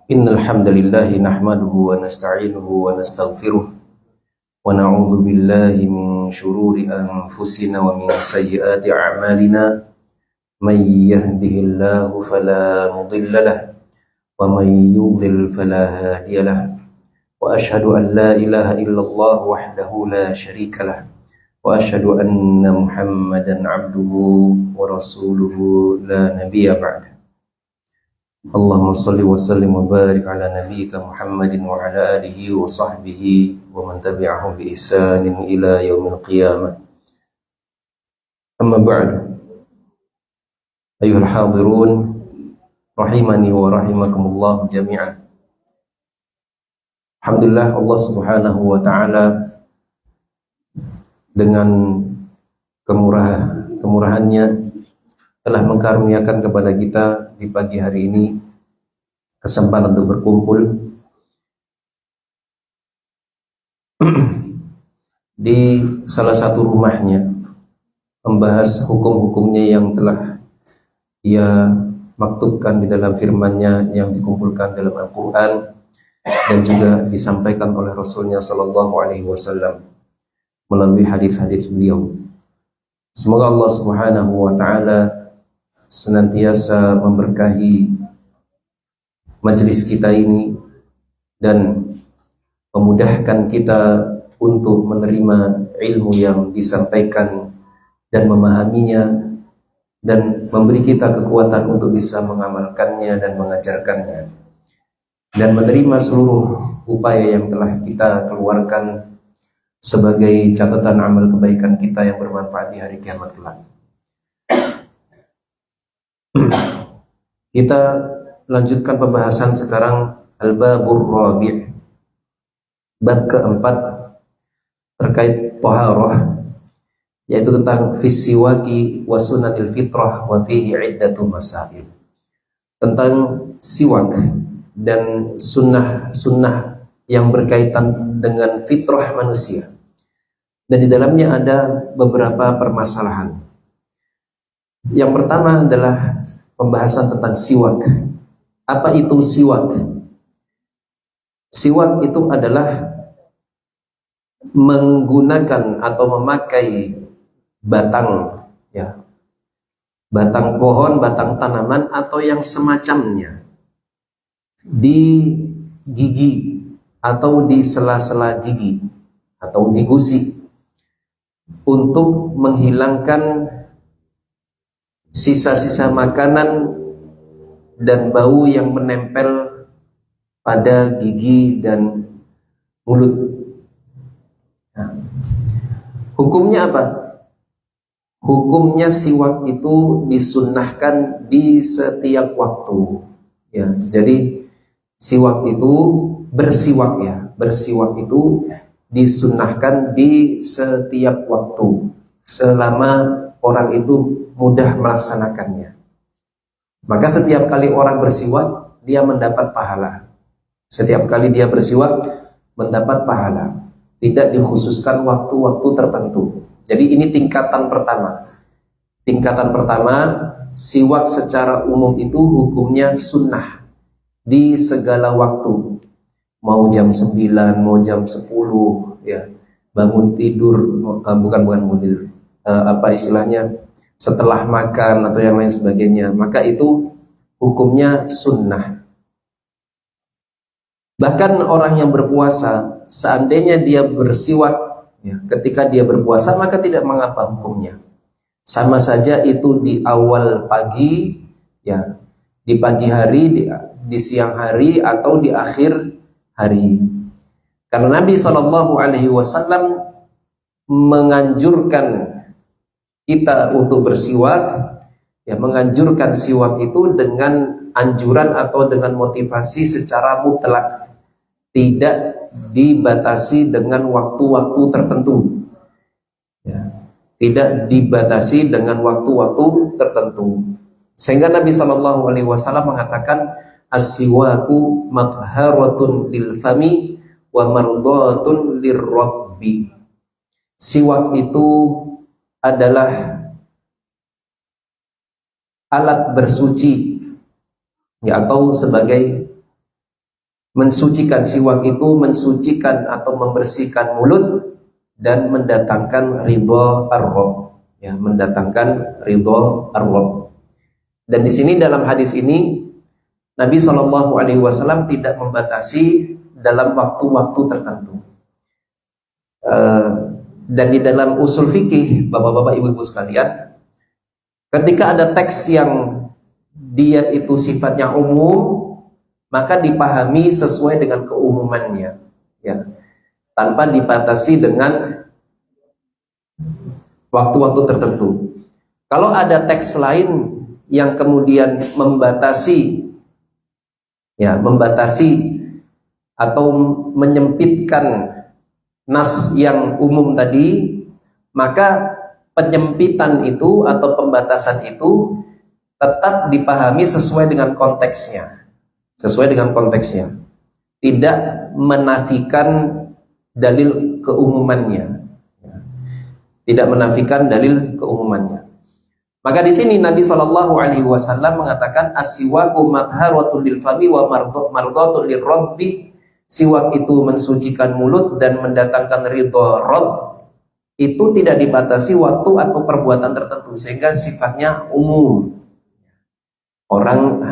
Innal hamdalillah nahmaduhu wa nasta'inuhu wa nastaghfiruh wa na'udzu billahi min shururi anfusina wa min sayyiati a'malina may yahdihillahu fala mudilla lahu wa may yudlil fala hadiya lahu wa ashhadu an la ilaha illallah wahdahu la syarika lahu wa ashhadu anna Muhammadan 'abduhu wa rasuluhu la nabiyya ba'da. Allahumma salli wa sallim wa barik ala nabiyyika Muhammadin wa ala alihi wa sahbihi wa man tabi'ahum bi ihsanin ila yaumil qiyamah. Amma ba'du. Ayuhal hadirun rahimani wa rahimakumullah jami'an. Alhamdulillah, Allah Subhanahu wa taala dengan kemurahannya telah mengkaruniakan kepada kita di pagi hari ini kesempatan untuk berkumpul di salah satu rumahnya, membahas hukum-hukumnya yang telah Ia maktubkan di dalam firman-Nya yang dikumpulkan dalam Al-Quran dan juga disampaikan oleh Rasulnya Sallallahu Alaihi Wasallam melalui hadis-hadis beliau. Semoga Allah Subhanahu Wa Taala senantiasa memberkahi majelis kita ini dan memudahkan kita untuk menerima ilmu yang disampaikan dan memahaminya, dan memberi kita kekuatan untuk bisa mengamalkannya dan mengajarkannya, dan menerima seluruh upaya yang telah kita keluarkan sebagai catatan amal kebaikan kita yang bermanfaat di hari kiamat kelak. Kita lanjutkan pembahasan sekarang Al-Babur Rabi', bab keempat terkait taharah, yaitu tentang fisiwaki wa sunnatil fitrah wa fihi iddatu masail. Tentang siwak dan sunnah yang berkaitan dengan fitrah manusia, dan di dalamnya ada beberapa permasalahan. Yang pertama adalah pembahasan tentang siwak. Apa itu siwak? Siwak itu adalah menggunakan atau memakai batang, ya, batang pohon, batang tanaman atau yang semacamnya di gigi atau di sela-sela gigi atau di gusi untuk menghilangkan sisa-sisa makanan dan bau yang menempel pada gigi dan mulut. Nah, hukumnya apa? Hukumnya siwak itu disunnahkan di setiap waktu. Ya, jadi siwak itu bersiwak itu disunnahkan di setiap waktu selama orang itu mudah melaksanakannya. Maka setiap kali orang bersiwak, dia mendapat pahala. Setiap kali dia bersiwak, mendapat pahala. Tidak dikhususkan waktu-waktu tertentu. Jadi ini tingkatan pertama. Tingkatan pertama, siwak secara umum itu hukumnya sunnah di segala waktu. Mau jam 9, mau jam 10, ya. Bangun tidur, bukan tidur. Apa istilahnya? Setelah makan atau yang lain sebagainya, maka itu hukumnya sunnah. Bahkan orang yang berpuasa, seandainya dia bersiwak, ya, ketika dia berpuasa, maka tidak mengapa hukumnya. Sama saja itu di awal pagi, ya, di pagi hari, di siang hari, atau di akhir hari. Karena Nabi SAW menganjurkan kita untuk bersiwak, ya, menganjurkan siwak itu dengan anjuran atau dengan motivasi secara mutlak, tidak dibatasi dengan waktu-waktu tertentu, ya, tidak dibatasi dengan waktu-waktu tertentu. Sehingga Nabi SAW mengatakan as-siwaku matharatun lil fami wa mardatun lirrabbi. Siwak itu adalah alat bersuci, ya, atau sebagai mensucikan. Siwak itu mensucikan atau membersihkan mulut dan mendatangkan ridho ar-Rabb, ya, mendatangkan ridho ar-Rabb. Dan di sini dalam hadis ini Nabi Shallallahu Alaihi Wasallam tidak membatasi dalam waktu-waktu tertentu. Dan di dalam usul fikih, bapak-bapak, ibu-ibu sekalian, ketika ada teks yang dia itu sifatnya umum, maka dipahami sesuai dengan keumumannya, ya, tanpa dibatasi dengan waktu-waktu tertentu. Kalau ada teks lain yang kemudian membatasi, ya, membatasi atau menyempitkan nas yang umum tadi, maka penyempitan itu atau pembatasan itu tetap dipahami sesuai dengan konteksnya, sesuai dengan konteksnya, tidak menafikan dalil keumumannya, ya, tidak menafikan dalil keumumannya. Maka di sini Nabi Shallallahu Alaihi Wasallam mengatakan as-siwaku madharatul lil fami wa mardatul lirabbi. Siwak itu mensucikan mulut dan mendatangkan ridho Rabb. Itu tidak dibatasi waktu atau perbuatan tertentu, sehingga sifatnya umum. Orang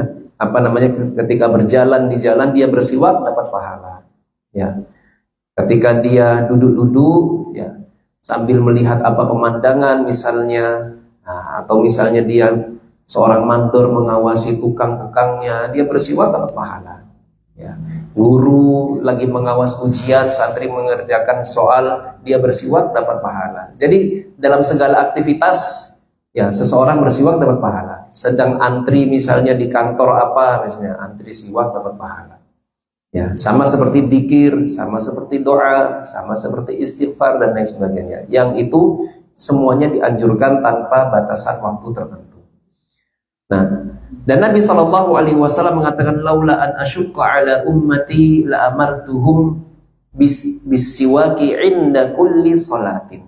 ketika berjalan di jalan dia bersiwak dapat pahala, ya. Ketika dia duduk-duduk, ya, sambil melihat apa pemandangan misalnya, atau misalnya dia seorang mandor mengawasi tukang-tukangnya, dia bersiwak dapat pahala, ya. Guru lagi mengawas ujian, santri mengerjakan soal, dia bersiwak dapat pahala. Jadi dalam segala aktivitas, ya, seseorang bersiwak dapat pahala. Sedang antri misalnya di kantor apa, misalnya antri siwak dapat pahala. Ya, sama seperti dzikir, sama seperti doa, sama seperti istighfar dan lain sebagainya. Yang itu semuanya dianjurkan tanpa batasan waktu tertentu. Nah, dan Nabi Shallallahu Alaihi Wasallam mengatakan, laula an asyqa ala ummati la amartuhum bisiwaki inda kulli salatin.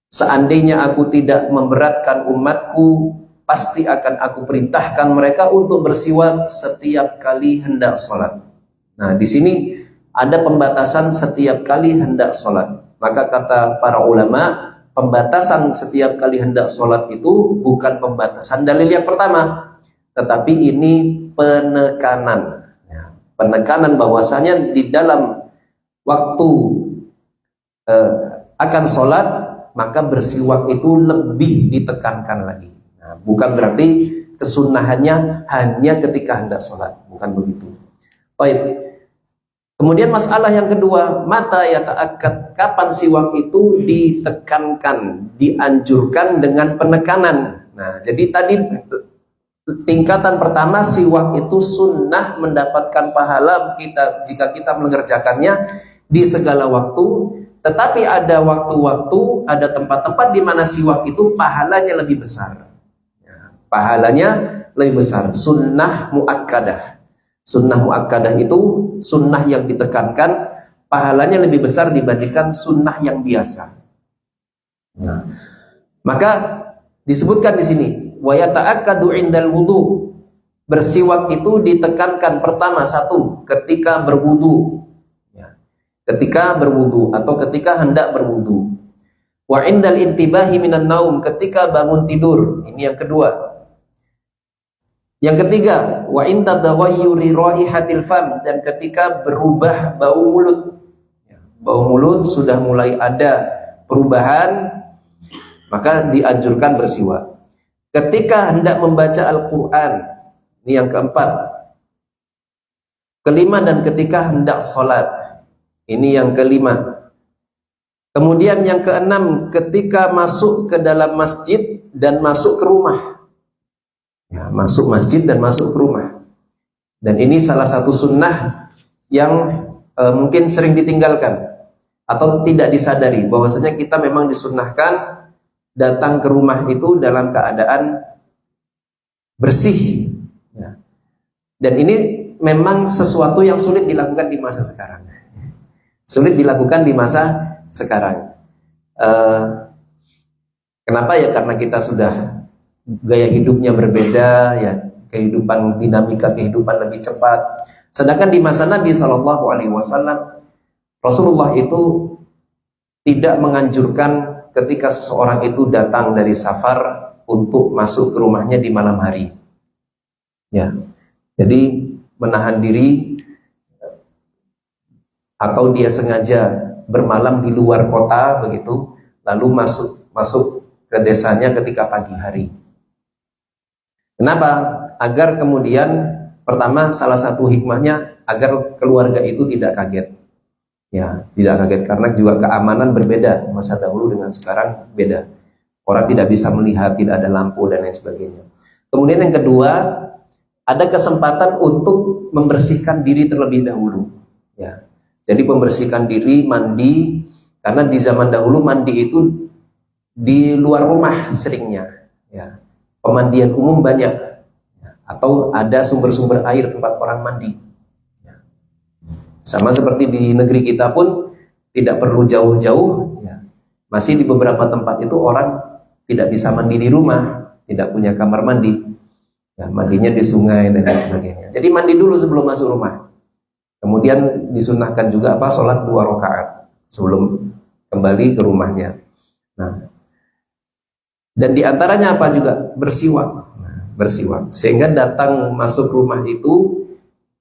Seandainya aku tidak memberatkan umatku, pasti akan aku perintahkan mereka untuk bersiwak setiap kali hendak sholat. Nah, di sini ada pembatasan setiap kali hendak sholat. Maka kata para ulama, pembatasan setiap kali hendak sholat itu bukan pembatasan dalil yang pertama, tetapi ini penekanan, ya, penekanan bahwasanya di dalam waktu akan sholat maka bersiwak itu lebih ditekankan lagi. Nah, bukan berarti kesunahannya hanya ketika hendak sholat, bukan begitu. Baik. Kemudian masalah yang kedua, mata yata'akkad, kapan siwak itu ditekankan, dianjurkan dengan penekanan. Nah, jadi tadi tingkatan pertama, siwak itu sunnah mendapatkan pahala jika kita mengerjakannya di segala waktu. Tetapi ada waktu-waktu, ada tempat-tempat di mana siwak itu pahalanya lebih besar. Ya, pahalanya lebih besar. Sunnah muakkadah. Sunnah muakkadah itu sunnah yang ditekankan, pahalanya lebih besar dibandingkan sunnah yang biasa. Nah, maka disebutkan di sini, wa yata'akkadu indal wudu. Bersiwak itu ditekankan pertama, satu, ketika berwudu. Ya, ketika berwudu atau ketika hendak berwudu. Wa indal intibahi minan naum, ketika bangun tidur. Ini yang kedua. Yang ketiga, wa inta tawayyuri raihatil fam, dan ketika berubah bau mulut. Ya, bau mulut sudah mulai ada perubahan, maka dianjurkan bersiwak. Ketika hendak membaca Al-Qur'an, ini yang keempat. Kelima, dan ketika hendak sholat, ini yang kelima. Kemudian yang keenam, ketika masuk ke dalam masjid dan masuk ke rumah. Ya, masuk masjid dan masuk ke rumah. Dan ini salah satu sunnah yang mungkin sering ditinggalkan atau tidak disadari, bahwasanya kita memang disunnahkan datang ke rumah itu dalam keadaan bersih. Ya. Dan ini memang sesuatu yang sulit dilakukan di masa sekarang. Sulit dilakukan di masa sekarang. Kenapa ya? Karena kita sudah gaya hidupnya berbeda, ya, kehidupan dinamika kehidupan lebih cepat. Sedangkan di masa Nabi Shallallahu Alaihi Wasallam, Rasulullah itu tidak menganjurkan ketika seseorang itu datang dari safar untuk masuk ke rumahnya di malam hari. Ya, jadi menahan diri atau dia sengaja bermalam di luar kota begitu, lalu masuk ke desanya ketika pagi hari. Kenapa? Agar kemudian pertama, salah satu hikmahnya agar keluarga itu tidak kaget. Ya, tidak kaget karena juga keamanan berbeda masa dahulu dengan sekarang beda. Orang tidak bisa melihat, tidak ada lampu dan lain sebagainya. Kemudian yang kedua, ada kesempatan untuk membersihkan diri terlebih dahulu. Ya, jadi membersihkan diri, mandi, karena di zaman dahulu mandi itu di luar rumah seringnya. Ya, pemandian umum banyak, ya, atau ada sumber-sumber air tempat orang mandi. Ya. Sama seperti di negeri kita pun tidak perlu jauh-jauh. Ya. Masih di beberapa tempat itu orang tidak bisa mandi di rumah, tidak punya kamar mandi. Ya, mandinya di sungai dan lain sebagainya. Jadi mandi dulu sebelum masuk rumah. Kemudian disunahkan juga sholat 2 rakaat sebelum kembali ke rumahnya. Nah, dan diantaranya apa juga? Bersiwak. Nah, bersiwak. Sehingga datang masuk rumah itu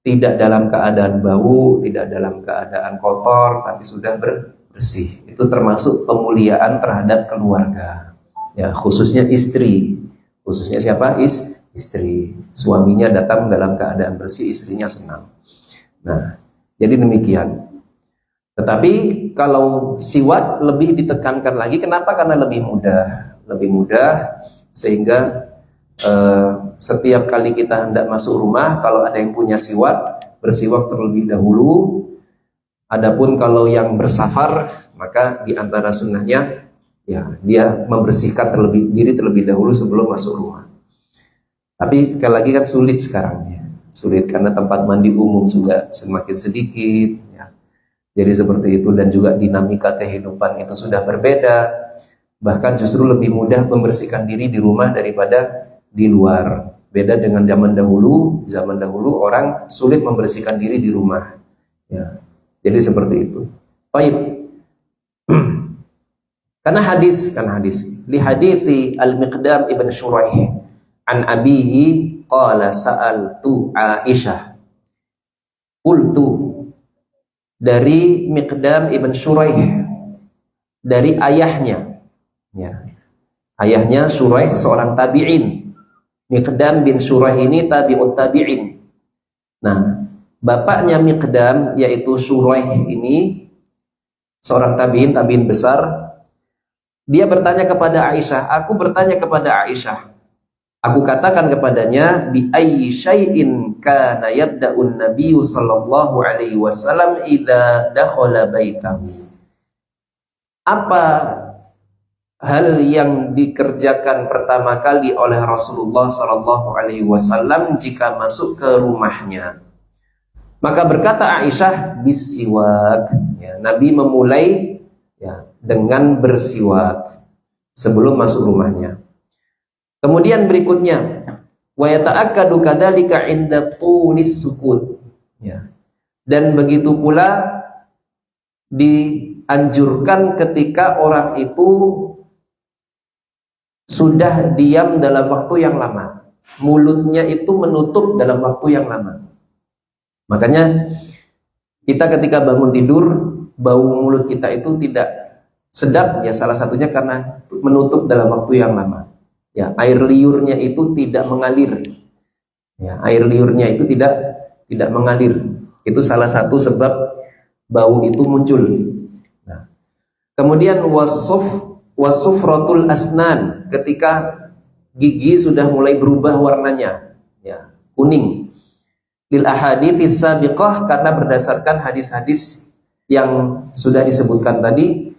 tidak dalam keadaan bau, tidak dalam keadaan kotor, tapi sudah bersih. Itu termasuk pemuliaan terhadap keluarga. Ya, khususnya istri. Khususnya siapa? Istri. Suaminya datang dalam keadaan bersih, istrinya senang. Nah, jadi demikian. Tetapi kalau siwak lebih ditekankan lagi. Kenapa? Karena lebih mudah sehingga setiap kali kita hendak masuk rumah, kalau ada yang punya siwak, bersiwak terlebih dahulu. Adapun kalau yang bersafar, maka di antara sunnahnya, ya, dia membersihkan diri terlebih dahulu sebelum masuk rumah. Tapi sekali lagi kan sulit sekarang, ya. Sulit karena tempat mandi umum juga semakin sedikit, ya. Jadi seperti itu, dan juga dinamika kehidupan itu sudah berbeda. Bahkan justru lebih mudah membersihkan diri di rumah daripada di luar. Beda dengan zaman dahulu. Zaman dahulu orang sulit membersihkan diri di rumah. Ya. Jadi seperti itu. Baik. Karena hadis. Li hadithi Al-Miqdam ibn Shuraih an abihi qala sa'altu Aisyah. Qultu, dari Miqdam ibn Shuraih, dari ayahnya. Ya. Ayahnya Shuraih seorang tabi'in. Miqdam bin Shuraih ini tabi'ut tabi'in. Nah, bapaknya Miqdam yaitu Shuraih ini seorang tabi'in besar. Dia bertanya kepada Aisyah, aku bertanya kepada Aisyah. Aku katakan kepadanya, bi ayyi syai'in kana yabda'un nabiyyu sallallahu alaihi wasallam idza dakhala baitahu. Apa hal yang dikerjakan pertama kali oleh Rasulullah sallallahu alaihi wasallam jika masuk ke rumahnya? Maka berkata Aisyah, bisiwak. Ya, Nabi memulai, ya, dengan bersiwak sebelum masuk rumahnya. Kemudian berikutnya, wa yata'akkadu kadzalika 'inda tulis sukut. Ya. Dan begitu pula dianjurkan ketika orang itu sudah diam dalam waktu yang lama. Mulutnya itu menutup dalam waktu yang lama. Makanya kita ketika bangun tidur, bau mulut kita itu tidak sedap, ya, salah satunya karena menutup dalam waktu yang lama. Ya, air liurnya itu tidak mengalir. Ya, air liurnya itu tidak mengalir. Itu salah satu sebab bau itu muncul. Nah, kemudian wasufratul asnan, ketika gigi sudah mulai berubah warnanya, ya, kuning. Lil ahadits sabiqah, karena berdasarkan hadis-hadis yang sudah disebutkan tadi.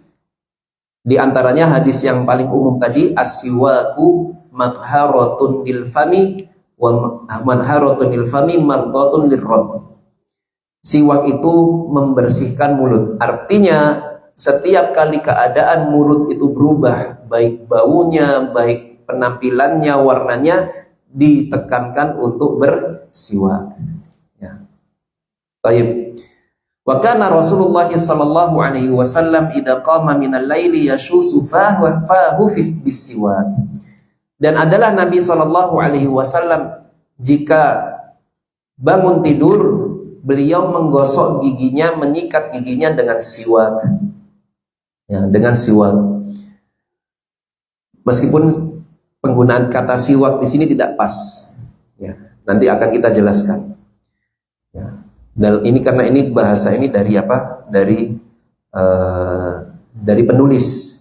Di antaranya hadis yang paling umum tadi, as-siwaku madharatun lil fami wa madharatun lil fami mardatun lirrabb. Siwak itu membersihkan mulut. Artinya setiap kali keadaan mulut itu berubah, baik baunya, baik penampilannya, warnanya, ditekankan untuk bersiwak. Ya. Baik. Wa kana Rasulullah sallallahu alaihi wasallam idza qama minal laili yashusu fahu bis-siwak. Dan adalah Nabi sallallahu alaihi wasallam jika bangun tidur, beliau menggosok giginya, menyikat giginya dengan siwak. Ya, dengan siwak. Meskipun penggunaan kata siwak di sini tidak pas. Ya, nanti akan kita jelaskan. Ya. Dan ini karena ini bahasa ini dari apa? Dari penulis.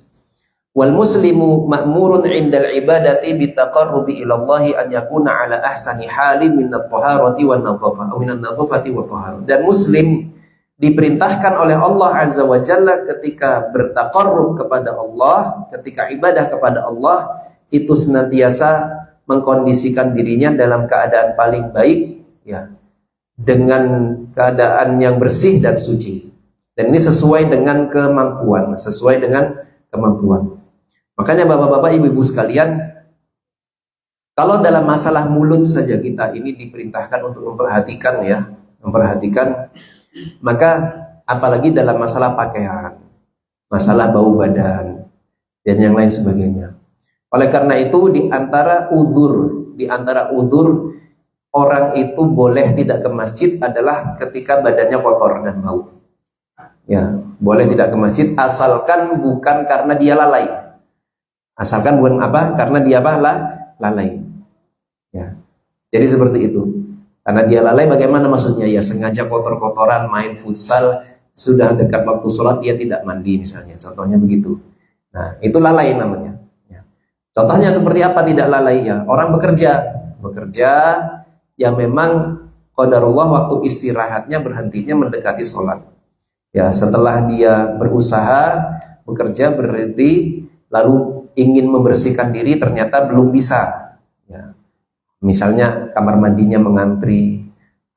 Wal muslimu ma'murun 'indal ibadati bitaqarrubi ila Allah an yakuna 'ala ahsani halin min at-taharati wan nadhafah atau min an-nadhafati wat taharah. Dan muslim diperintahkan oleh Allah Azza wa Jalla ketika bertaqarrub kepada Allah, ketika ibadah kepada Allah, itu senantiasa mengkondisikan dirinya dalam keadaan paling baik, ya, dengan keadaan yang bersih dan suci. Dan ini sesuai dengan kemampuan, sesuai dengan kemampuan. Makanya bapak-bapak, ibu-ibu sekalian, kalau dalam masalah mulut saja kita ini diperintahkan untuk memperhatikan, ya, memperhatikan, maka apalagi dalam masalah pakaian, masalah bau badan, dan yang lain sebagainya. Oleh karena itu di antara uzur orang itu boleh tidak ke masjid adalah ketika badannya kotor dan bau. Ya, boleh tidak ke masjid asalkan bukan karena dia lalai. Asalkan bukan apa? Karena dia apa? Lalai. Ya. Jadi seperti itu. Karena dia lalai bagaimana maksudnya? Ya sengaja kotor-kotoran, main futsal, sudah dekat waktu sholat dia tidak mandi misalnya. Contohnya begitu. Nah, itu lalai namanya. Ya. Contohnya seperti apa tidak lalai? Ya, orang bekerja yang memang qadarullah waktu istirahatnya berhentinya mendekati sholat. Ya, setelah dia berusaha bekerja berhenti lalu ingin membersihkan diri ternyata belum bisa. Ya. Misalnya kamar mandinya mengantri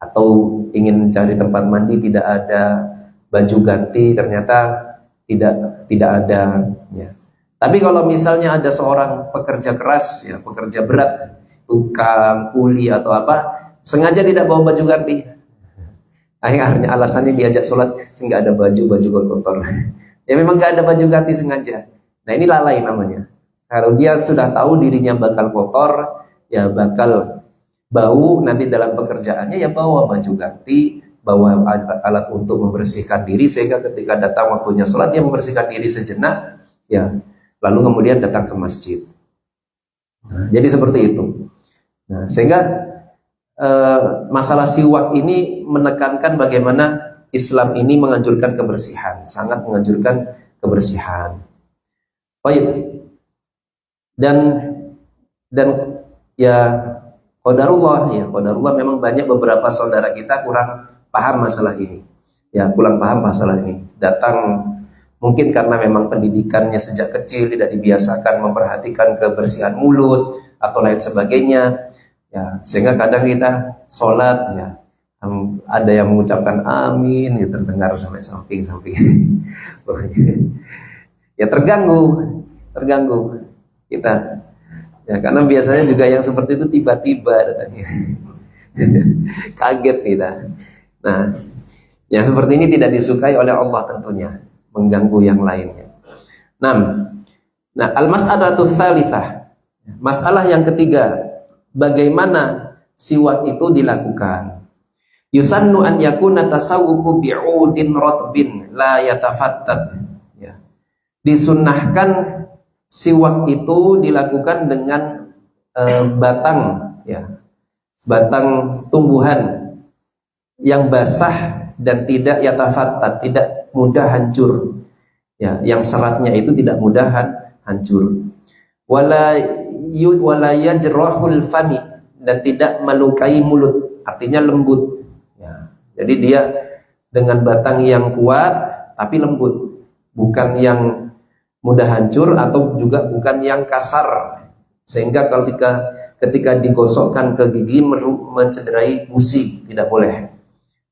atau ingin mencari tempat mandi tidak ada, baju ganti ternyata tidak ada. Ya. Tapi kalau misalnya ada seorang pekerja keras, ya, pekerja berat, tukang, kuli atau apa, sengaja tidak bawa baju ganti. Akhirnya alasannya diajak sholat sehingga ada baju kotor. Ya memang nggak ada baju ganti sengaja. Nah ini lalai namanya. Kalau dia sudah tahu dirinya bakal kotor, ya bakal bau nanti dalam pekerjaannya, ya bawa baju ganti, bawa alat untuk membersihkan diri sehingga ketika datang waktunya sholat dia membersihkan diri sejenak, ya lalu kemudian datang ke masjid. Nah, jadi seperti itu. Nah, sehingga masalah siwak ini menekankan bagaimana Islam ini menganjurkan kebersihan, sangat menganjurkan kebersihan. Baik. Dan ya qadarullah memang banyak beberapa saudara kita kurang paham masalah ini. Ya, kurang paham masalah ini. Datang mungkin karena memang pendidikannya sejak kecil tidak dibiasakan memperhatikan kebersihan mulut atau lain sebagainya. Ya, sehingga kadang kita sholat, ya, ada yang mengucapkan amin, ya, terdengar sampai samping-samping. Ya terganggu kita. Ya, karena biasanya juga yang seperti itu tiba-tiba datangnya. Kaget kita. Nah, yang seperti ini tidak disukai oleh Allah tentunya, mengganggu yang lainnya. Nah, al-mas'alatu tsalitsah. Masalah yang ketiga, bagaimana siwak itu dilakukan? Yusannu an yakuna tasawwuku bi'udin ratbin la yatafattat. Ya. Disunnahkan siwak itu dilakukan dengan batang, ya, batang tumbuhan yang basah dan tidak yatafattat, tidak mudah hancur, ya, yang seratnya itu tidak mudah hancur. Wala yajrahul fami, dan tidak melukai mulut, artinya lembut. Ya, jadi dia dengan batang yang kuat tapi lembut, bukan yang mudah hancur atau juga bukan yang kasar sehingga ketika digosokkan ke gigi mencederai gusi, tidak boleh.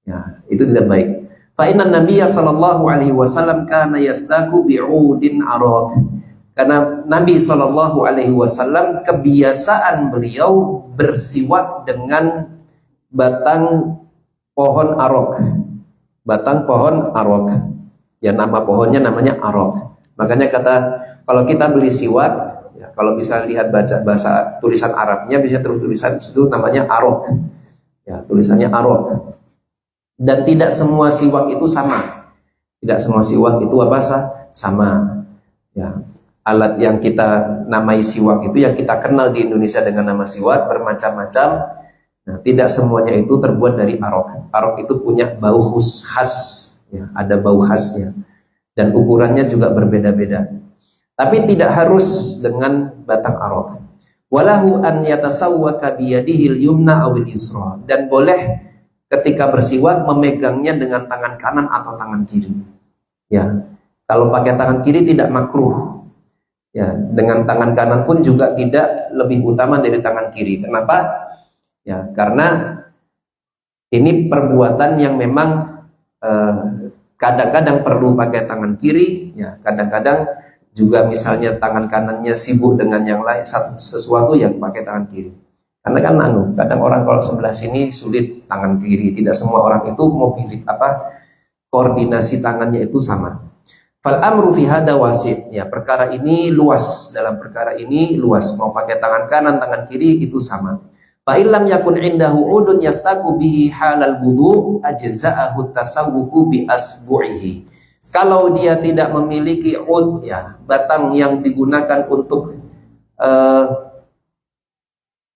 Ya, itu tidak baik. Fa inna Nabiyya sallallahu alaihi wasallam kana yastaku bi'udin araq. Karena Nabi Shallallahu Alaihi Wasallam kebiasaan beliau bersiwak dengan batang pohon arok, batang pohon arok. Ya, nama pohonnya namanya arok. Makanya kata kalau kita beli siwak, ya, kalau bisa lihat baca bahasa tulisan Arabnya, bisa terus tulisan itu namanya arok. Ya, tulisannya arok. Dan tidak semua siwak itu sama. Tidak semua siwak itu apa sama. Ya. Alat yang kita namai siwak itu yang kita kenal di Indonesia dengan nama siwak bermacam-macam. Nah, tidak semuanya itu terbuat dari arok. Arok itu punya bau khas, ya, ada bau khasnya. Dan ukurannya juga berbeda-beda. Tapi tidak harus dengan batang arok. Walahu an yatasawwaka biyadihil yumna awil yusra. Dan boleh ketika bersiwak memegangnya dengan tangan kanan atau tangan kiri. Ya, kalau pakai tangan kiri tidak makruh. Ya, dengan tangan kanan pun juga tidak lebih utama dari tangan kiri. Kenapa? Ya, karena ini perbuatan yang memang kadang-kadang perlu pakai tangan kiri, ya, kadang-kadang juga misalnya tangan kanannya sibuk dengan yang lain, sesuatu yang pakai tangan kiri. Karena kan kadang orang kalau sebelah sini sulit tangan kiri, tidak semua orang itu koordinasi tangannya itu sama. Fal amru fi hada wasi', ya, perkara ini luas, dalam perkara ini luas, mau pakai tangan kanan, tangan kiri itu sama. Fa illam yakun indahu udun yastaku bihi halal wudu ajza'ahu tasawwuku bi asbu'ihi. Kalau dia tidak memiliki ud, ya, batang yang digunakan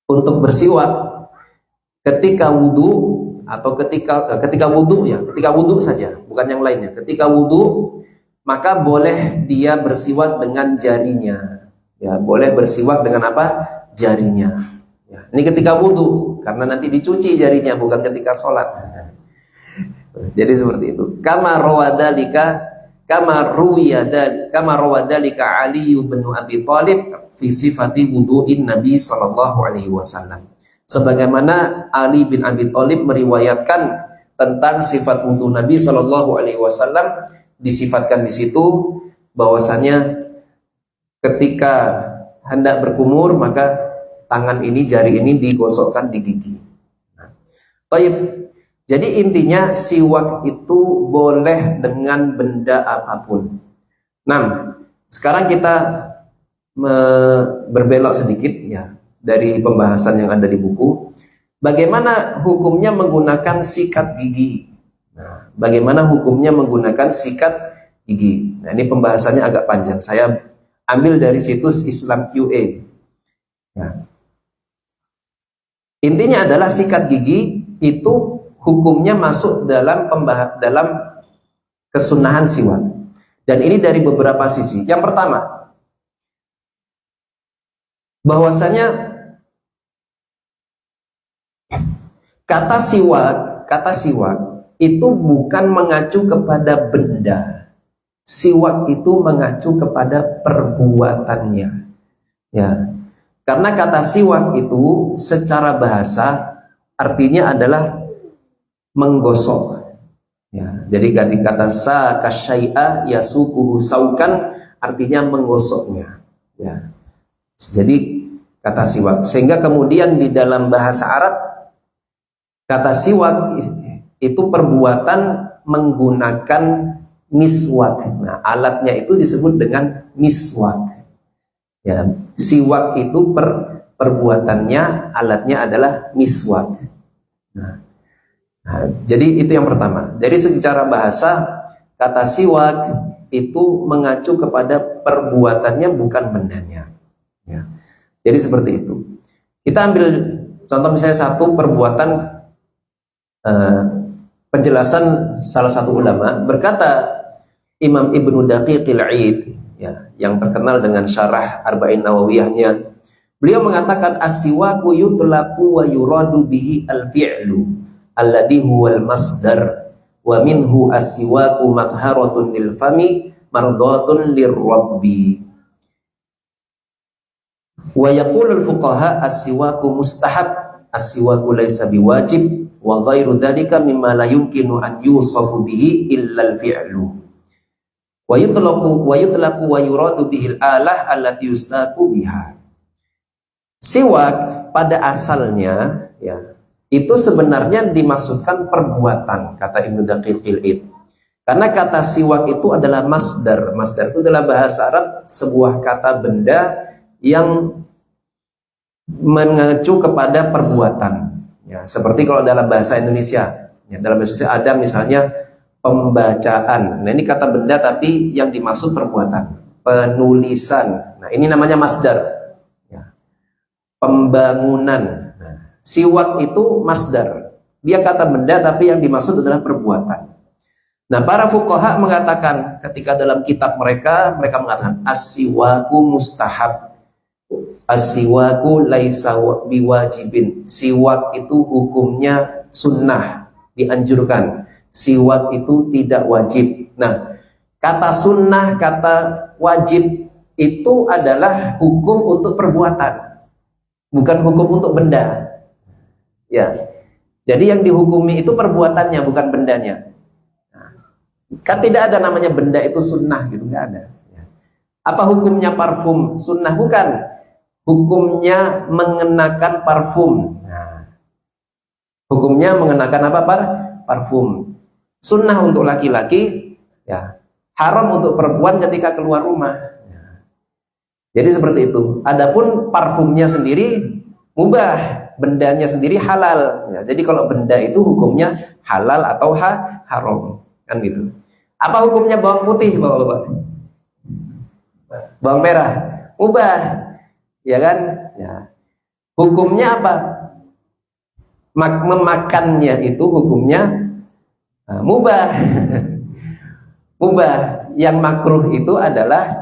untuk bersiwak ketika wudu atau ketika wudu, ya, ketika wudu saja, bukan yang lainnya. Ketika wudu maka boleh dia bersiwak dengan jarinya. Ya, boleh bersiwak dengan apa? Jarinya. Ya, ini ketika wudu, karena nanti dicuci jarinya, bukan ketika sholat. Jadi seperti itu. Kama rawadalika Ali bin Abi Thalib fi sifati wudu'in Nabi sallallahu alaihi wasallam. Sebagaimana Ali bin Abi Thalib meriwayatkan tentang sifat wudu Nabi sallallahu alaihi wasallam, disifatkan di situ bahwasanya ketika hendak berkumur maka tangan ini, jari ini digosokkan di gigi. Baik. Jadi intinya siwak itu boleh dengan benda apapun. Nah, sekarang kita berbelok sedikit, ya, dari pembahasan yang ada di buku. Bagaimana hukumnya menggunakan sikat gigi? Nah, bagaimana hukumnya menggunakan sikat gigi? Nah, ini pembahasannya agak panjang. Saya ambil dari situs Islam QA. Ya. Intinya adalah sikat gigi itu hukumnya masuk dalam kesunahan siwak. Dan ini dari beberapa sisi. Yang pertama, bahwasanya kata siwak itu bukan mengacu kepada benda. Siwak itu mengacu kepada perbuatannya. Ya. Karena kata siwak itu secara bahasa artinya adalah menggosok. Ya, jadi ganti kata sa kasyai'a yasukuhu saukan artinya menggosoknya. Ya. Jadi kata siwak. Sehingga kemudian di dalam bahasa Arab kata siwak itu perbuatan menggunakan miswak. Nah, alatnya itu disebut dengan miswak. Ya, siwak itu perbuatannya, alatnya adalah miswak. Nah, jadi itu yang pertama. Jadi secara bahasa kata siwak itu mengacu kepada perbuatannya, bukan bendanya. Ya. Jadi seperti itu. Kita ambil contoh misalnya satu perbuatan, penjelasan salah satu ulama, berkata Imam Ibnu Daqiqil Aid, ya, yang terkenal dengan syarah Arba'in Nawawiyahnya, beliau mengatakan as-siwaku yutlaqu wa yuradu bihi al-fi'lu alladhi huwal masdar wa minhu as-siwaku matharatun lil fami mardatun lirrabbi wa yaqulu al-fuqaha as-siwaku mustahab as-siwaku laysa biwajib wa ghairu dhalika mimma la yumkinu an yusafu bihi illa al-fi'lu wa yutlaqu wa yuradu bihil alah allati yustaku biha. Siwak pada asalnya ya itu sebenarnya dimaksudkan perbuatan, kata Ibnu Daqiqil Id. Karena kata siwak itu adalah masdar. Masdar itu adalah bahasa Arab sebuah kata benda yang mengacu kepada perbuatan. Ya, seperti kalau dalam bahasa Indonesia, ya, dalam bahasa Indonesia ada misalnya pembacaan. Nah, ini kata benda tapi yang dimaksud perbuatan. Penulisan. Nah, ini namanya masdar. Ya. Pembangunan. Siwak itu masdar. Dia kata benda tapi yang dimaksud adalah perbuatan. Nah, para fuqaha mengatakan ketika dalam kitab mereka mengatakan as-siwaku mustahab. As-siwaku laisa biwajibin. Siwak itu hukumnya sunnah, dianjurkan. Siwak itu tidak wajib. Nah, kata sunnah, kata wajib itu adalah hukum untuk perbuatan, bukan hukum untuk benda. Ya, jadi yang dihukumi itu perbuatannya, bukan bendanya. Kan tidak ada namanya benda itu sunnah gitu, nggak ada. Apa hukumnya parfum? Sunnah bukan. Hukumnya mengenakan parfum. Nah, hukumnya mengenakan apa? Parfum. Sunnah untuk laki-laki, ya. Haram untuk perempuan ketika keluar rumah. Jadi seperti itu. Adapun parfumnya sendiri mubah. Bendanya sendiri halal. Ya, jadi kalau benda itu hukumnya halal atau haram, kan gitu. Apa hukumnya bawang putih, Bapak-bapak? Bawang merah, mubah, ya kan? Ya. Hukumnya apa? Memakannya itu hukumnya mubah. Mubah. Yang makruh itu adalah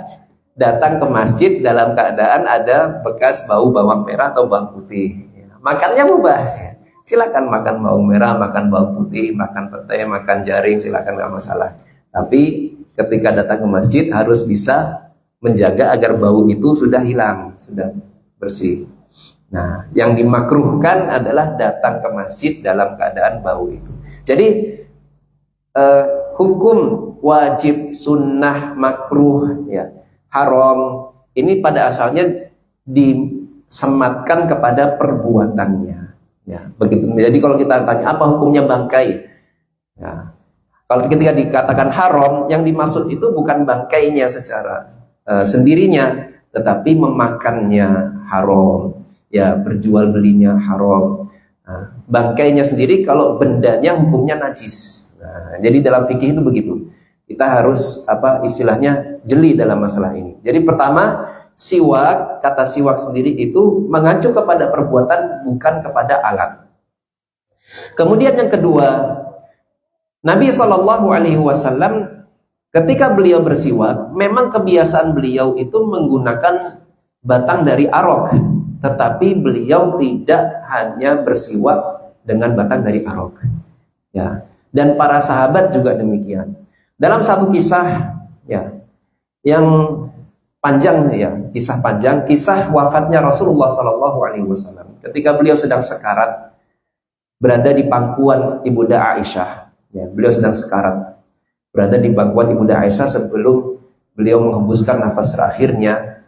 datang ke masjid dalam keadaan ada bekas bau bawang merah atau bawang putih. Makannya mubah, silakan makan bawang merah, makan bawang putih, makan petai, makan jaring, silakan, nggak masalah. Tapi ketika datang ke masjid harus bisa menjaga agar bau itu sudah hilang, sudah bersih. Nah, yang dimakruhkan adalah datang ke masjid dalam keadaan bau itu. Jadi hukum wajib, sunnah, makruh, ya, haram ini pada asalnya disematkan kepada perbuatannya, ya begitu. Jadi kalau kita tanya apa hukumnya bangkai, ya, kalau ketika dikatakan haram, yang dimaksud itu bukan bangkainya secara sendirinya, tetapi memakannya haram, ya, berjual belinya haram. Nah, bangkainya sendiri kalau bendanya hukumnya najis. Nah, jadi dalam fikih itu begitu. Kita harus istilahnya jeli dalam masalah ini. Jadi pertama, siwak, kata siwak sendiri itu mengacu kepada perbuatan, bukan kepada alat. Kemudian yang kedua, Nabi SAW ketika beliau bersiwak, memang kebiasaan beliau itu menggunakan batang dari arok, tetapi beliau tidak hanya bersiwak dengan batang dari arok, ya. Dan para sahabat juga demikian. Dalam satu kisah, ya, yang panjang, ya, kisah panjang, kisah wafatnya Rasulullah SAW. Ketika beliau sedang sekarat, berada di pangkuan Ibunda Aisyah, ya, beliau sedang sekarat, berada di pangkuan Ibunda Aisyah sebelum beliau menghembuskan nafas terakhirnya.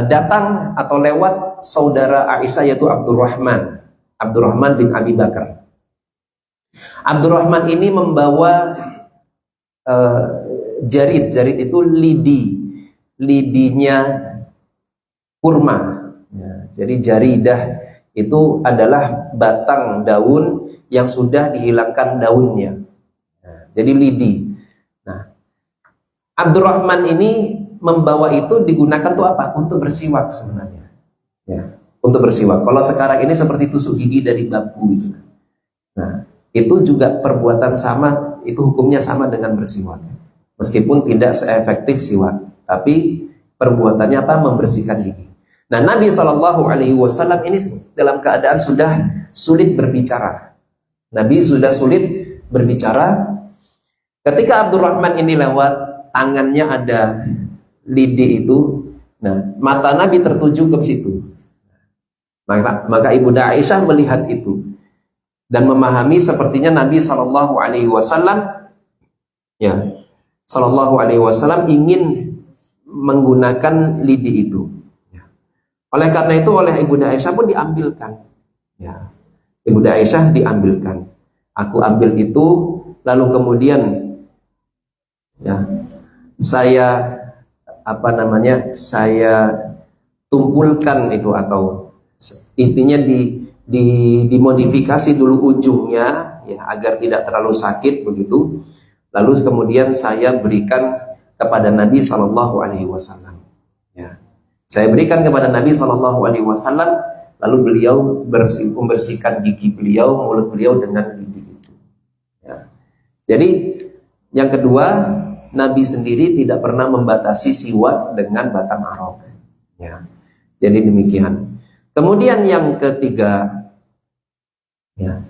Datang atau lewat saudara Aisyah yaitu Abdurrahman bin Abi Bakar. Abdurrahman ini membawa jarid itu lidinya kurma, ya, jadi jaridah itu adalah batang daun yang sudah dihilangkan daunnya, nah, jadi lidi. Nah, Abdurrahman ini membawa itu digunakan untuk apa? Untuk bersiwak sebenarnya, ya, untuk bersiwak. Kalau sekarang ini seperti tusuk gigi dari bambu gitu. Nah, itu juga perbuatan sama, itu hukumnya sama dengan bersiwak. Meskipun tidak seefektif siwak, tapi perbuatannya apa? Membersihkan gigi. Nah, Nabi SAW ini dalam keadaan sudah sulit berbicara. Nabi sudah sulit berbicara. Ketika Abdurrahman ini lewat, tangannya ada lidi itu. Nah, mata Nabi tertuju ke situ. Maka Ibunda Aisyah melihat itu dan memahami sepertinya Nabi SAW, ya, Shallallahu Alaihi Wasallam ingin menggunakan lidi itu. Oleh karena itu oleh Ibunda Aisyah pun diambilkan. Ya. Ibunda Aisyah diambilkan. Aku ambil itu, lalu kemudian ya saya saya tumpulkan itu, atau intinya dimodifikasi dulu ujungnya ya agar tidak terlalu sakit begitu. Lalu kemudian saya berikan kepada Nabi Shallallahu Alaihi Wasallam. Ya. Saya berikan kepada Nabi Shallallahu Alaihi Wasallam, lalu beliau membersihkan gigi beliau, mulut beliau dengan lidi itu. Ya. Jadi yang kedua, Nabi sendiri tidak pernah membatasi siwak dengan batang arok. Ya. Jadi demikian. Kemudian yang ketiga, ya.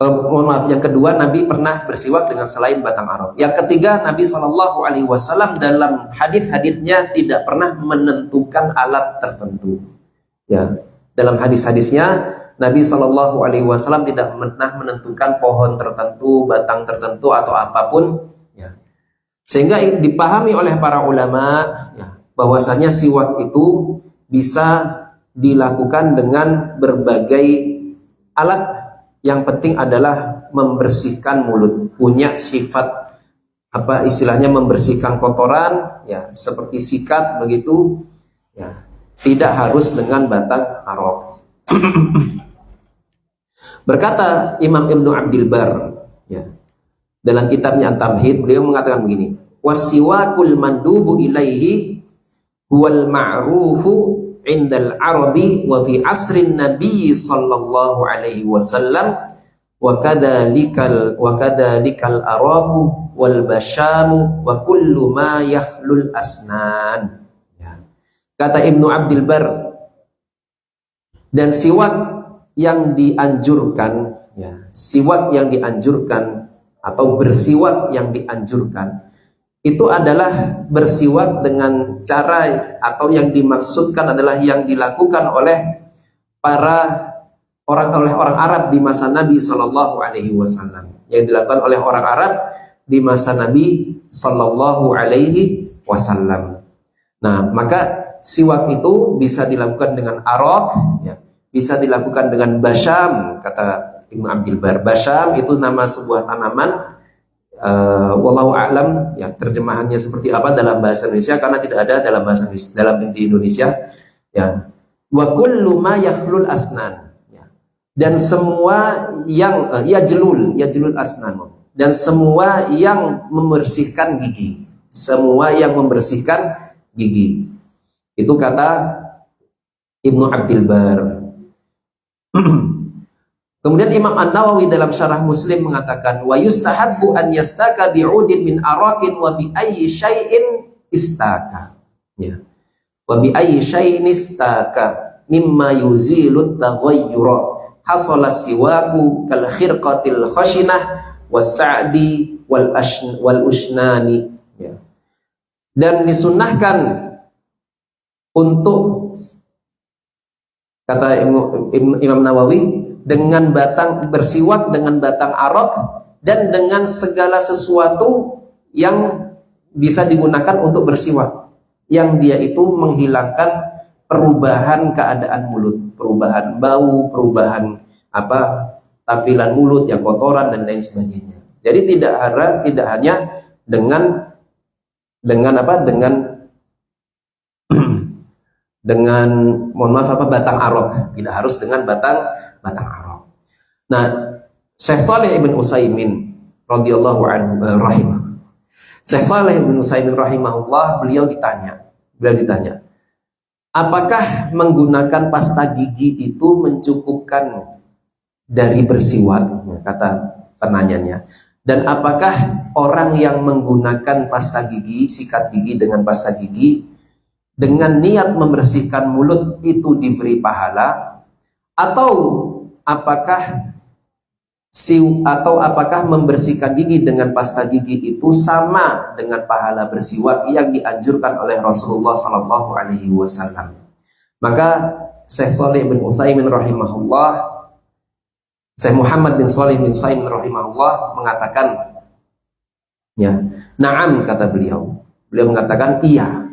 Yang kedua, Nabi pernah bersiwak dengan selain batang arok. Yang ketiga, Nabi Shallallahu Alaihi Wasallam dalam hadis-hadisnya tidak pernah menentukan alat tertentu. Ya, dalam hadis-hadisnya Nabi Shallallahu Alaihi Wasallam tidak pernah menentukan pohon tertentu, batang tertentu atau apapun. Ya. Sehingga dipahami oleh para ulama ya, bahwasanya siwak itu bisa dilakukan dengan berbagai alat. Yang penting adalah membersihkan mulut, punya sifat istilahnya membersihkan kotoran ya, seperti sikat begitu ya, tidak harus dengan batang arok. Berkata Imam Ibnu Abdil Bar ya, dalam kitabnya At-Tamhid, beliau mengatakan begini, wasiwakul mandubu ilaihi huwal ma'rufu indal arabi wa fi asrin nabi sallallahu alaihi wasallam wa kadzalikal arabu wal bashamu wa kullu ma yakhlul asnan. Ya. Kata Ibnu Abdil Bar, dan siwak yang dianjurkan ya, siwak yang dianjurkan atau bersiwak yang dianjurkan itu adalah bersiwak dengan cara atau yang dimaksudkan adalah yang dilakukan oleh orang Arab di masa Nabi Shallallahu Alaihi Wasallam, yang dilakukan oleh orang Arab di masa Nabi Shallallahu Alaihi Wasallam. Nah, maka siwak itu bisa dilakukan dengan arok, ya, bisa dilakukan dengan basham, kata Ibnu Abdil Bar. Basham itu nama sebuah tanaman. Wallahu a'lam ya terjemahannya seperti apa dalam bahasa Indonesia, karena tidak ada dalam bahasa Indonesia ya. Wa kullu ma yakhlul asnan ya. Dan semua yang yajlul asnan, dan semua yang membersihkan gigi, semua yang membersihkan gigi. Itu kata Ibnu Abdil Bar. Kemudian Imam An-Nawawi dalam Syarah Muslim mengatakan, wa yustahabbu an yastaka bi'udin min arakin wa bi ayyi syai'in istaka. Ya. Wa bi ayyi syai'in istaka mimma yuzilu taghayyura hasala siwaku kal khirqatil khashinah was sa'di wal usnani. Ya. Dan disunnahkan untuk, kata Imam Nawawi, dengan bersiwak dengan batang arok dan dengan segala sesuatu yang bisa digunakan untuk bersiwak, yang dia itu menghilangkan perubahan keadaan mulut, perubahan bau, perubahan tampilan mulut yang kotoran dan lain sebagainya. Jadi tidak hanya dengan batang arok, tidak harus dengan batang arok. Nah, Syekh Shalih Ibn Utsaimin radhiyallahu anhu Syekh Shalih Ibn Utsaimin rahimahullah, beliau ditanya, apakah menggunakan pasta gigi itu mencukupkan dari bersiwak? Kata penanyanya. Dan apakah orang yang menggunakan pasta gigi, sikat gigi dengan pasta gigi dengan niat membersihkan mulut itu diberi pahala, atau apakah membersihkan gigi dengan pasta gigi itu sama dengan pahala bersiwak yang dianjurkan oleh Rasulullah Sallallahu Alaihi Wasallam? Maka Syekh Shalih bin Utsaimin rahimahullah, Syekh Muhammad bin Shalih bin Utsaimin rahimahullah mengatakan, Ya, na'am kata beliau. Beliau mengatakan iya.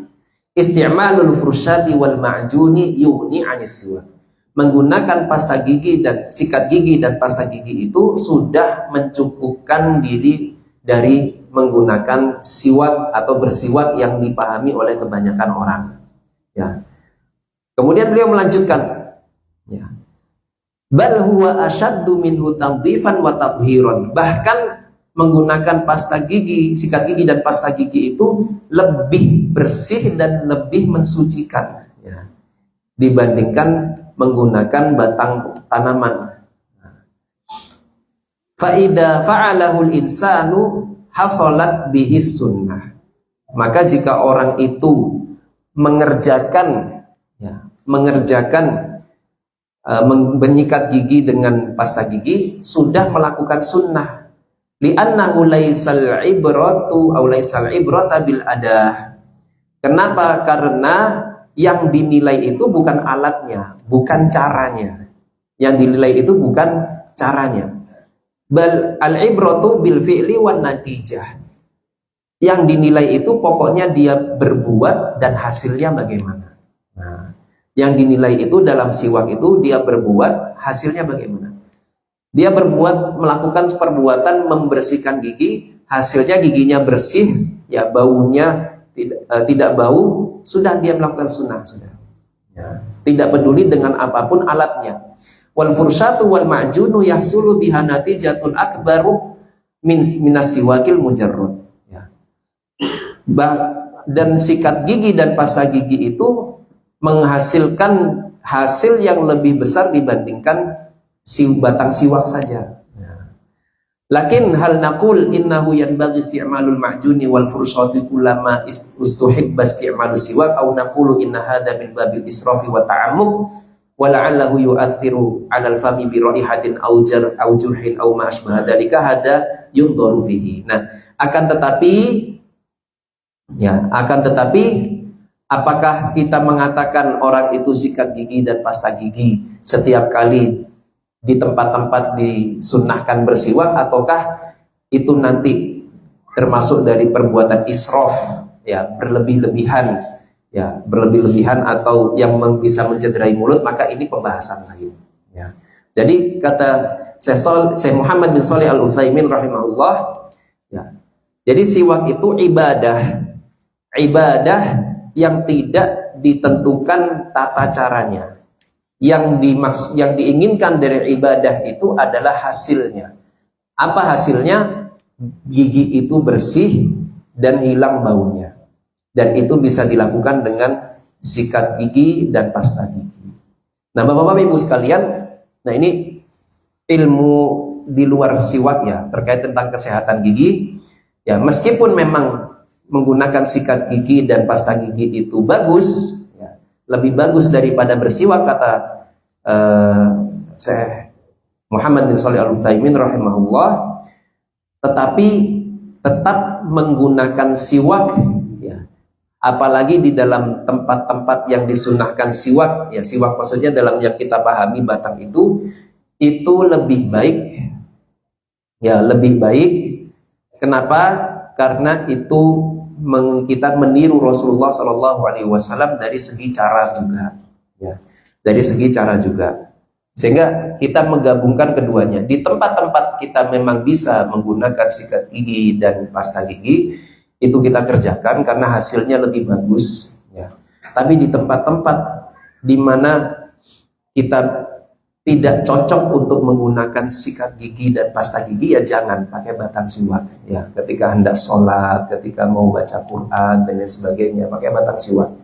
Isti'malul fursyati wal ma'juni yughni 'anis siwak. Menggunakan pasta gigi dan sikat gigi dan pasta gigi itu sudah mencukupkan diri dari menggunakan siwak atau bersiwak yang dipahami oleh kebanyakan orang. Ya. Kemudian beliau melanjutkan, ya. Bal huwa asyaddu minhu tandhifan wa tathhiran. Bahkan menggunakan pasta gigi, sikat gigi dan pasta gigi itu lebih bersih dan lebih mensucikan, ya, dibandingkan menggunakan batang tanaman. Fa'idha fa'alahul insanu hasolat bihis sunnah. Maka jika orang itu mengerjakan, ya, menyikat gigi dengan pasta gigi, sudah melakukan sunnah. Li'annahu laisal ibratu aw laisal ibrata bil adah. Kenapa? Karena yang dinilai itu bukan alatnya, bukan caranya. Yang dinilai itu bukan caranya. Bal al-ibratu bil fi'li wan natijah. Yang dinilai itu pokoknya dia berbuat dan hasilnya bagaimana. Nah, yang dinilai itu dalam siwak itu dia berbuat, hasilnya bagaimana. Dia berbuat, melakukan perbuatan membersihkan gigi, hasilnya giginya bersih, ya, baunya tidak bau, sudah dia melakukan sunnah, sudah. Ya. Tidak peduli dengan apapun alatnya. Wal fursyatu wal ma'junu yahsulu biha natijatun akbaru minas siwakil mujarrad. Ya. Dan sikat gigi dan pasta gigi itu menghasilkan hasil yang lebih besar dibandingkan batang siwak saja. Lakin hal naqul innahu yanbaghi isti'malul ma'juni wal fursyati kullama ustuhibba isti'malu siwak aw naqulu inna hadha min babil israfi wa ta'ammuk wa la'allahu yu'athiru 'alal fami bi raihatin aw jurhin aw ma asbaha dzalika hada yundharu fihi. Nah, akan tetapi apakah kita mengatakan orang itu sikat gigi dan pasta gigi setiap kali di tempat-tempat disunnahkan bersiwak, ataukah itu nanti termasuk dari perbuatan israf, ya, berlebih-lebihan, ya, berlebih-lebihan atau yang bisa mencederai mulut? Maka ini pembahasan lain, ya. Jadi kata Syekh Muhammad bin Shalih Al-Utsaimin rahimahullah, ya, jadi siwak itu ibadah yang tidak ditentukan tata caranya. Yang diinginkan dari ibadah itu adalah hasilnya. Apa hasilnya? Gigi itu bersih dan hilang baunya. Dan itu bisa dilakukan dengan sikat gigi dan pasta gigi. Nah, Bapak-bapak Ibu sekalian, nah ini ilmu di luar siwak, ya, terkait tentang kesehatan gigi. Ya, meskipun memang menggunakan sikat gigi dan pasta gigi itu bagus, ya, lebih bagus daripada bersiwak, kata Syekh Muhammad bin Shalih Al-Utsaimin rahimahullah, tetapi tetap menggunakan siwak, ya, apalagi di dalam tempat-tempat yang disunahkan siwak, ya, siwak maksudnya dalam yang kita pahami batang itu lebih baik, ya, lebih baik. Kenapa? Karena itu kita meniru Rasulullah SAW dari segi cara juga, ya, dari segi cara juga, sehingga kita menggabungkan keduanya. Di tempat-tempat kita memang bisa menggunakan sikat gigi dan pasta gigi, itu kita kerjakan karena hasilnya lebih bagus, ya. Tapi di tempat-tempat di mana kita tidak cocok untuk menggunakan sikat gigi dan pasta gigi, ya jangan pakai batang siwak, ya. Ketika hendak sholat, ketika mau baca Quran dan lain sebagainya, pakai batang siwak.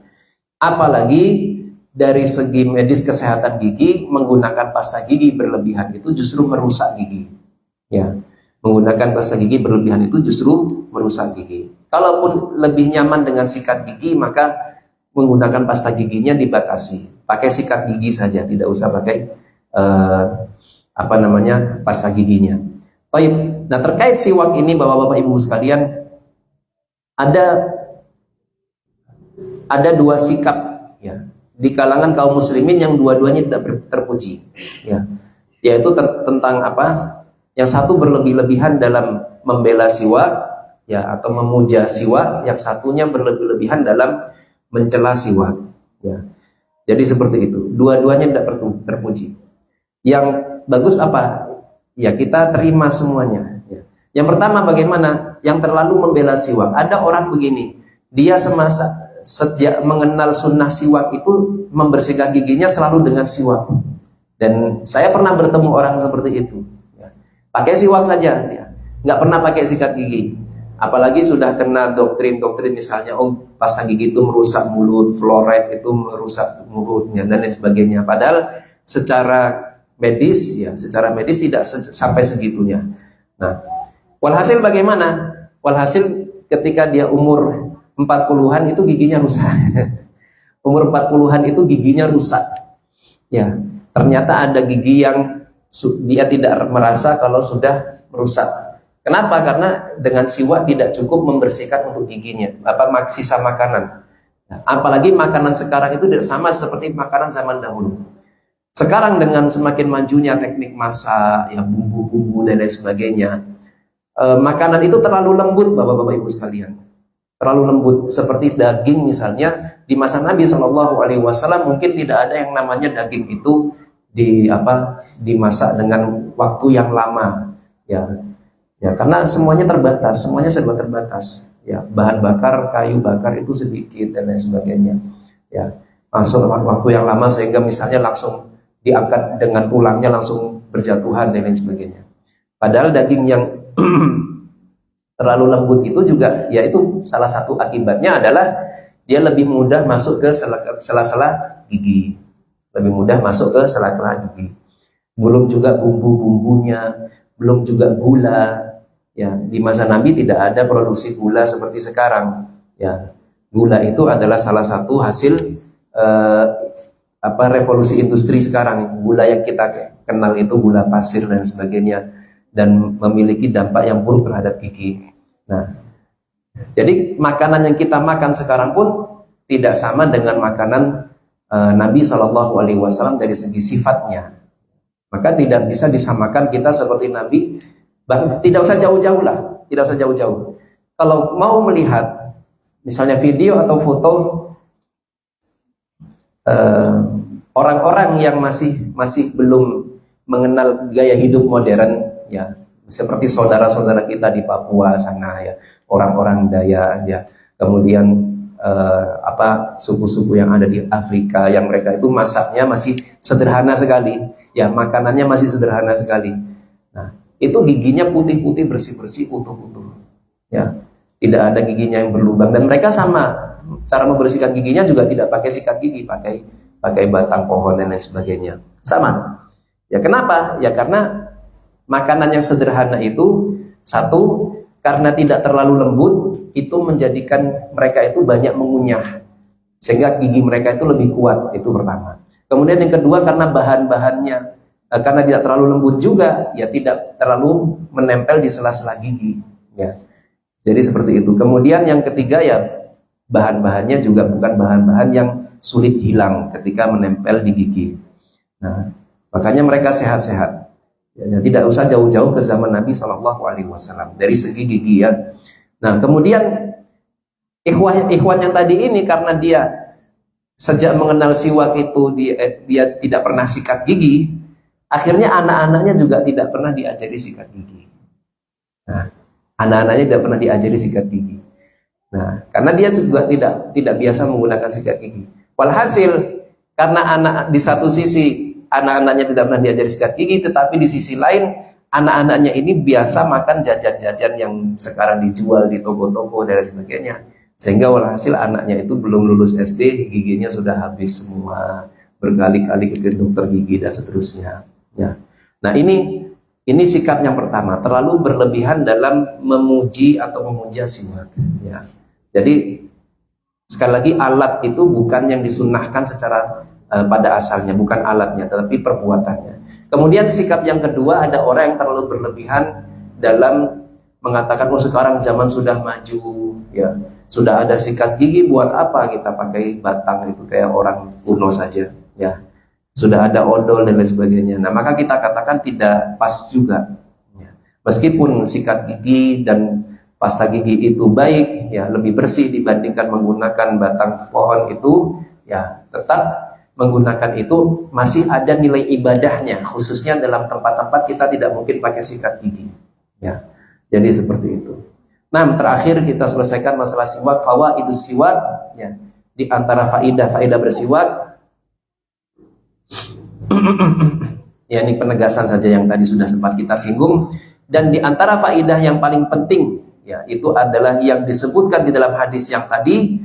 Apalagi dari segi medis kesehatan gigi, menggunakan pasta gigi berlebihan itu justru merusak gigi, ya. Menggunakan pasta gigi berlebihan itu justru merusak gigi. Kalaupun lebih nyaman dengan sikat gigi, maka menggunakan pasta giginya dibatasi, pakai sikat gigi saja, tidak usah pakai pasta giginya. Baik. Nah, terkait siwak ini, Bapak-bapak Ibu sekalian, ada dua sikap, ya, di kalangan kaum muslimin yang dua-duanya tidak terpuji, ya, yaitu tentang apa? Yang satu berlebih-lebihan dalam membela siwak, ya, atau memuja siwak, yang satunya berlebih-lebihan dalam mencela siwak, ya. Jadi seperti itu, dua-duanya tidak terpuji. Yang bagus apa? Ya kita terima semuanya, ya. Yang pertama, bagaimana? Yang terlalu membela siwak. Ada orang begini, dia sejak mengenal sunnah siwak itu membersihkan giginya selalu dengan siwak. Dan saya pernah bertemu orang seperti itu, ya. Pakai siwak saja, ya. Nggak pernah pakai sikat gigi. Apalagi sudah kena doktrin misalnya, oh pasta gigi itu merusak mulut, fluoride itu merusak mulutnya dan lain sebagainya. Padahal secara medis tidak sampai segitunya. Nah, walhasil bagaimana? Walhasil ketika dia umur 40-an itu giginya rusak. Umur 40-an itu giginya rusak. Ya, ternyata ada gigi yang dia tidak merasa kalau sudah merusak. Kenapa? Karena dengan siwak tidak cukup membersihkan untuk giginya, sisa makanan. Apalagi makanan sekarang itu tidak sama seperti makanan zaman dahulu. Sekarang dengan semakin majunya teknik masak, ya bumbu-bumbu dan lain sebagainya, makanan itu terlalu lembut, bapak-bapak ibu sekalian. Terlalu lembut, seperti daging misalnya. Di masa Nabi SAW mungkin tidak ada yang namanya daging itu dimasak dengan waktu yang lama, ya. Ya, karena semuanya terbatas, semuanya serba terbatas. Ya, bahan bakar, kayu bakar itu sedikit dan lain sebagainya. Ya, langsung waktu yang lama sehingga misalnya langsung diangkat dengan tulangnya langsung berjatuhan dan lain sebagainya. Padahal daging yang terlalu lembut itu juga, yaitu salah satu akibatnya adalah dia lebih mudah masuk ke sela-sela gigi, lebih mudah masuk ke sela-sela gigi. Belum juga bumbu-bumbunya, belum juga gula. Ya, di masa Nabi tidak ada produksi gula seperti sekarang. Ya, gula itu adalah salah satu hasil revolusi industri sekarang. Gula yang kita kenal itu gula pasir dan sebagainya, dan memiliki dampak yang buruk terhadap gigi. Nah, jadi makanan yang kita makan sekarang pun tidak sama dengan makanan Nabi SAW dari segi sifatnya. Maka tidak bisa disamakan kita seperti Nabi. Bahkan tidak usah jauh-jauh lah, tidak usah jauh-jauh. Kalau mau melihat misalnya video atau foto orang-orang yang masih belum mengenal gaya hidup modern, ya, seperti saudara-saudara kita di Papua sana, ya, orang-orang Dayak, ya, kemudian suku-suku yang ada di Afrika yang mereka itu masaknya masih sederhana sekali, ya, makanannya masih sederhana sekali. Nah, itu giginya putih-putih, bersih-bersih, utuh-utuh, ya, tidak ada giginya yang berlubang. Dan mereka sama cara membersihkan giginya juga tidak pakai sikat gigi, pakai batang pohon dan lain sebagainya, sama. Ya, kenapa? Ya karena makanan yang sederhana itu, satu, karena tidak terlalu lembut, itu menjadikan mereka itu banyak mengunyah, sehingga gigi mereka itu lebih kuat. Itu pertama. Kemudian yang kedua, karena bahan-bahannya karena tidak terlalu lembut juga, ya tidak terlalu menempel di sela-sela gigi, ya. Jadi seperti itu. Kemudian yang ketiga, ya bahan-bahannya juga bukan bahan-bahan yang sulit hilang ketika menempel di gigi. Nah, makanya mereka sehat-sehat. Ya, tidak usah jauh-jauh ke zaman Nabi SAW dari segi gigi, ya. Nah, kemudian ikhwan yang tadi ini, karena dia sejak mengenal siwak itu dia tidak pernah sikat gigi. Akhirnya anak-anaknya juga tidak pernah diajari sikat gigi. Nah, anak-anaknya tidak pernah diajari sikat gigi. Nah, karena dia juga tidak biasa menggunakan sikat gigi. Walhasil, karena di satu sisi anak-anaknya tidak pernah diajari sikat gigi, tetapi di sisi lain anak-anaknya ini biasa makan jajan-jajan yang sekarang dijual di toko-toko dan sebagainya. Sehingga walhasil anaknya itu belum lulus SD, giginya sudah habis semua, berkali-kali ke dokter gigi dan seterusnya. Ya. Nah, ini sikap yang pertama, terlalu berlebihan dalam memuji atau memuja siwak. Ya. Jadi sekali lagi, alat itu bukan yang disunnahkan secara pada asalnya, bukan alatnya, tetapi perbuatannya. Kemudian sikap yang kedua, ada orang yang terlalu berlebihan dalam mengatakan, oh sekarang zaman sudah maju, ya, sudah ada sikat gigi, buat apa kita pakai batang itu kayak orang kuno saja, ya. Sudah ada odol dan lain sebagainya. Nah, maka kita katakan tidak pas juga, ya. Meskipun sikat gigi dan pasta gigi itu baik, ya lebih bersih dibandingkan menggunakan batang pohon itu, ya tetap menggunakan itu masih ada nilai ibadahnya, khususnya dalam tempat-tempat kita tidak mungkin pakai sikat gigi. Ya, jadi seperti itu. Nah, terakhir kita selesaikan masalah siwak, fawaidus siwak. Ya, di antara faidah bersiwak, ya ini penegasan saja yang tadi sudah sempat kita singgung. Dan di antara faidah yang paling penting, ya itu adalah yang disebutkan di dalam hadis yang tadi,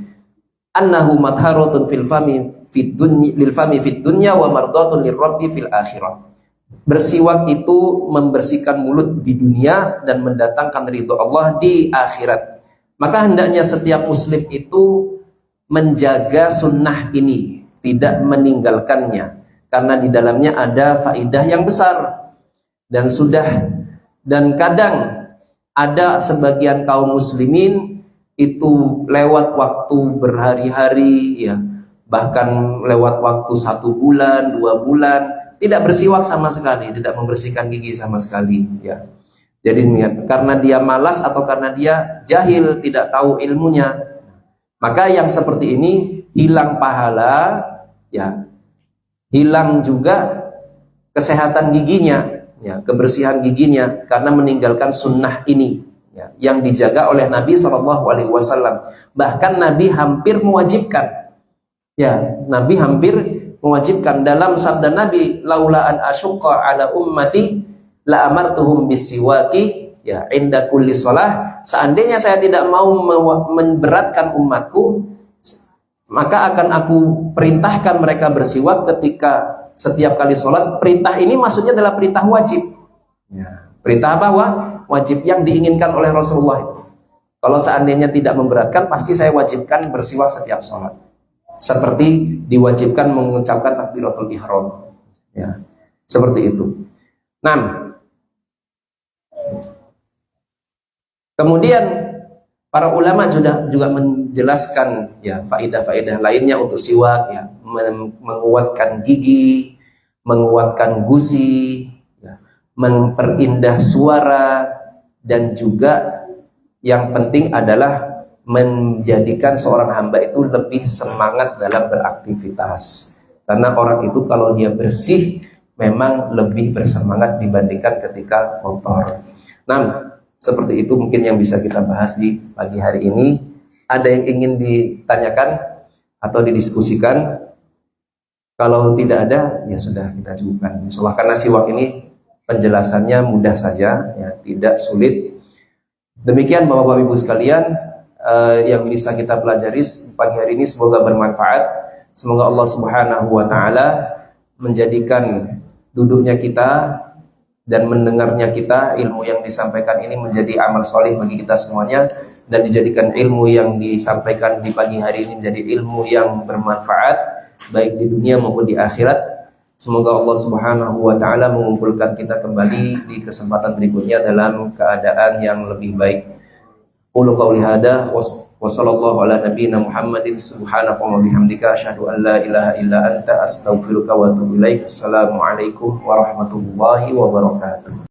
annahu madharatun fil fami fid dunya lil fami fid dunya wa mardatun lirabbi fil akhirah. Bersiwak itu membersihkan mulut di dunia dan mendatangkan ridho Allah di akhirat. Maka hendaknya setiap muslim itu menjaga sunnah ini, tidak meninggalkannya, karena di dalamnya ada faidah yang besar. Dan kadang ada sebagian kaum muslimin itu lewat waktu berhari-hari, ya bahkan lewat waktu 1 bulan, 2 bulan tidak bersiwak sama sekali, tidak membersihkan gigi sama sekali, ya. Jadi karena dia malas atau karena dia jahil, tidak tahu ilmunya, maka yang seperti ini hilang pahala, ya, hilang juga kesehatan giginya, ya, kebersihan giginya karena meninggalkan sunnah ini, ya, yang dijaga oleh Nabi SAW. Bahkan Nabi hampir mewajibkan, ya, Nabi hampir mewajibkan dalam sabda Nabi, laula an asyqa ala ummati la amartuhum bisiwaki, ya, inda kulli shalah. Seandainya saya tidak mau memberatkan umatku, maka akan aku perintahkan mereka bersiwak ketika setiap kali sholat. Perintah ini maksudnya adalah perintah wajib, ya. Perintah apa? Wajib yang diinginkan oleh Rasulullah itu. Kalau seandainya tidak memberatkan, pasti saya wajibkan bersiwak setiap sholat, seperti diwajibkan mengucapkan takbiratul ihram, ya, seperti itu. Nah, kemudian para ulama juga menjelaskan, ya, faidah-faidah lainnya untuk siwak, ya, menguatkan gigi, menguatkan gusi, ya, memperindah suara, dan juga yang penting adalah menjadikan seorang hamba itu lebih semangat dalam beraktivitas. Karena orang itu kalau dia bersih memang lebih bersemangat dibandingkan ketika kotor. Nah, seperti itu mungkin yang bisa kita bahas di pagi hari ini. Ada yang ingin ditanyakan atau didiskusikan? Kalau tidak ada, ya sudah, kita cukupkan. Insyaallah, karena siwak ini penjelasannya mudah saja, ya, tidak sulit. Demikian Bapak-Bapak Ibu sekalian, yang bisa kita pelajari pagi hari ini, semoga bermanfaat. Semoga Allah Subhanahu wa taala menjadikan duduknya kita dan mendengarnya kita, ilmu yang disampaikan ini menjadi amal soleh bagi kita semuanya, dan dijadikan ilmu yang disampaikan di pagi hari ini menjadi ilmu yang bermanfaat baik di dunia maupun di akhirat. Semoga Allah Subhanahu wa taala mengumpulkan kita kembali di kesempatan berikutnya dalam keadaan yang lebih baik. Qulu qouli hadza wa sallallahu ala nabiyyina Muhammadin subhanaka wa bihamdika asyhadu an la ilaha illa anta astaghfiruka wa atubu ilaik. Assalamualaikum warahmatullahi wabarakatuh.